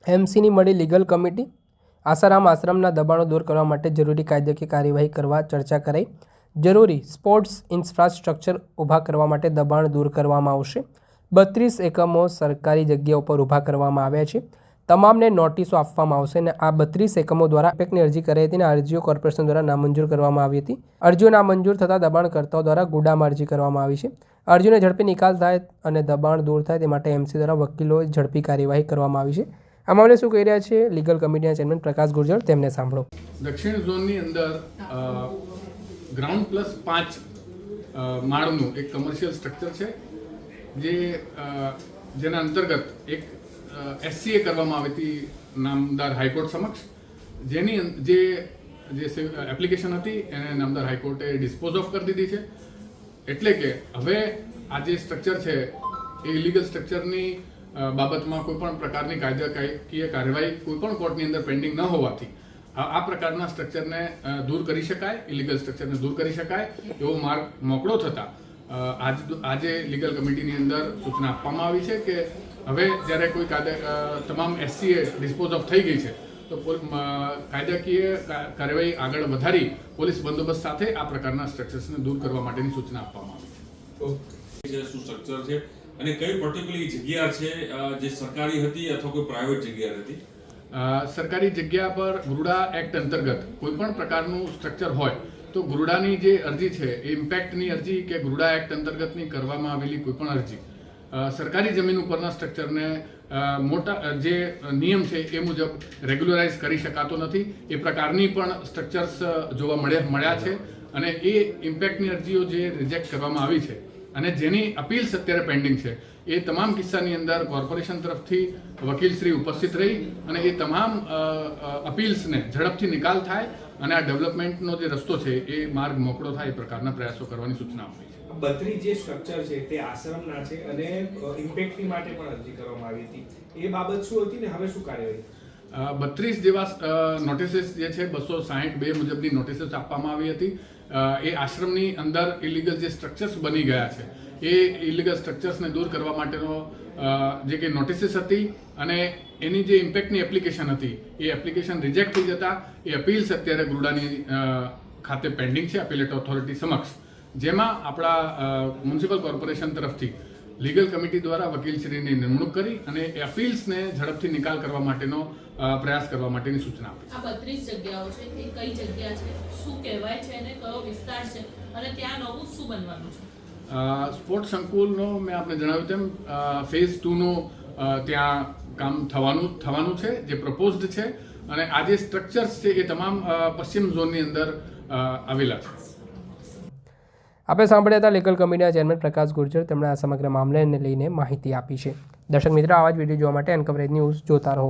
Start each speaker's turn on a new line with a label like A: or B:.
A: એમસીની મળી legal committee. Asaram આશ્રમના દબાણો દૂર કરવા માટે જરૂરી કાયદાકીય કાર્યવાહી કરવા ચર્ચા કરાઈ। જરૂરી સ્પોર્ટ્સ ઇન્ફ્રાસ્ટ્રક્ચર ઊભા કરવા માટે દબાણ દૂર કરવામાં આવશે। 32 એકમો સરકારી જગ્યાઓ પર ઊભા કરવામાં આવ્યા છે। તમામને નોટિસો આપવામાં આવશે અને આ 32 એકમો દ્વારા ઇમ્પેક્ટની અરજી કરાઈ હતી અને અરજીઓ કોર્પોરેશન દ્વારા નામંજૂર કરવામાં આવી હતી। અરજીઓ નામંજૂર થતાં દબાણકર્તાઓ દ્વારા ગુડામાં અરજી કરવામાં આવી છે। અરજીઓનો ઝડપી નિકાલ થાય અને દબાણ દૂર થાય તે માટે એમસી દ્વારા વકીલોએ ઝડપી કાર્યવાહી કરવામાં આવી છે। આ મામલે શું કહી રહ્યા છે લીગલ કમિટીના ચેરમેન પ્રકાશ ગુર્જર, તેમને સાંભળો।
B: દક્ષિણ ઝોનની અંદર ગ્રાઉન્ડ પ્લસ 5 માળનું એક કમર્શિયલ સ્ટ્રક્ચર છે જેના અંતર્ગત એક એસસીએ કરવામાં આવી હતી નામદાર હાઈકોર્ટ સમક્ષ, જેની જે એપ્લિકેશન હતી એને નામદાર હાઈકોર્ટે ડિસ્પોઝ ઓફ કરી દીધી છે। એટલે કે હવે આ જે સ્ટ્રક્ચર છે એ ઇલીગલ સ્ટ્રક્ચરની બાબતમાં કોઈપણ પ્રકારની કાયદાકીય કાર્યવાહી કોઈપણ કોર્ટની અંદર પેન્ડિંગ ન હોવાથી આ પ્રકારના સ્ટ્રક્ચરને દૂર કરી શકાય, ઇલીગલ સ્ટ્રક્ચરને દૂર કરી શકાય એવો માર્ગ મોકળો થતાં આજે લીગલ કમિટીની અંદર સૂચના આપવામાં આવી છે કે હવે જ્યારે કોઈ તમામ એસસીએ ડિસ્પોઝ ઓફ થઈ ગઈ છે તો કાયદાકીય કાર્યવાહી આગળ વધારી પોલીસ બંદોબસ્ત સાથે આ પ્રકારના સ્ટ્રક્ચર્સને દૂર કરવા માટેની સૂચના આપવામાં આવી
C: છે। શું સ્ટ્રક્ચર છે અને કઈ પર્ટિક્યુલર જગ્યા છે જે સરકારી હતી અથવા કોઈ પ્રાઇવેટ જગ્યા હતી?
B: સરકારી જગ્યા પર ગુરડા એક્ટ અંતર્ગત કોઈ પણ પ્રકારનું સ્ટ્રક્ચર હોય તો ગુરડાની જે અરજી છે એ ઇમ્પેક્ટની અરજી કે ગુરડા એક્ટ અંતર્ગતની કરવામાં આવેલી કોઈ પણ અરજી સરકારી જમીન ઉપરના સ્ટ્રક્ચરને મોટા જે નિયમ છે એ મુજબ રેગ્યુલરાઇઝ કરી શકાતો નથી। એ પ્રકારની પણ સ્ટ્રક્ચર્સ જોવા મળ્યા છે અને એ ઇમ્પેક્ટની અરજીઓ જે રિજેક્ટ કરવામાં આવી છે અને જેની અપીલ્સ અત્યારે પેન્ડિંગ છે એ તમામ કિસ્સાની અંદર કોર્પોરેશન તરફથી વકીલશ્રી ઉપસ્થિત રહી અને એ તમામ અપીલ્સને ઝડપથી નિકાલ થાય અને આ ડેવલપમેન્ટનો જે રસ્તો છે એ માર્ગ મોકળો થાય એ પ્રકારના પ્રયાસો કરવાની સૂચના આપી છે।
D: 32 જે સ્ટ્રક્ચર છે તે આશ્રમના છે અને ઇમ્પેક્ટની માટે પણ અરજી કરવામાં આવી હતી, એ બાબત શું હતી ને હવે શું કાર્યવાહી?
B: 32 જેવા નોટિસીસ જે છે 262 મુજબની નોટિસીસ આપવામાં આવી હતી। એ આશ્રમની અંદર ઇલીગલ જે સ્ટ્રક્ચર્સ બની ગયા છે એ ઇલીગલ સ્ટ્રક્ચર્સને દૂર કરવા માટેનો જે કંઈ નોટિસીસ હતી અને એની જે ઇમ્પેક્ટની એપ્લિકેશન હતી એ એપ્લિકેશન રિજેક્ટ થઈ જતા એ અપીલ્સ અત્યારે ગુરડાની ખાતે પેન્ડિંગ છે અપીલેટ ઓથોરિટી સમક્ષ, જેમાં આપણા મ્યુનિસિપલ કોર્પોરેશન તરફથી લીગલ કમિટી દ્વારા વકીલશ્રીની નિમણૂક કરી અને એ અપીલ્સને ઝડપથી નિકાલ કરવા માટેનો પ્રયાસ કરવા માટેની સૂચના આપી છે।
E: આ 32 જગ્યાઓ છે એ કઈ જગ્યા છે, શું કહેવાય છે અને કયો વિસ્તાર છે અને ત્યાં નવું શું બનવાનું છે?
B: સ્પોર્ટ્સ સંકુલનો મેં આપને જણાવ્યું તેમ ફેઝ 2નું ત્યાં કામ થવાનું છે જે પ્રપોઝડ છે અને આ જે સ્ટ્રક્ચર્સ છે એ તમામ પશ્ચિમ ઝોનની અંદર આવેલા છે।
A: આપણે સાંભળ્યા હતા લીગલ કમિટીના ચેરમેન પ્રકાશ ગુર્જર, તેમણે આ સમગ્ર મામલાને લઈને માહિતી આપી છે। દર્શક મિત્રો, આવા જ વિડીયો જોવા માટે અનકવરેજ ન્યૂઝ જોતા રહો।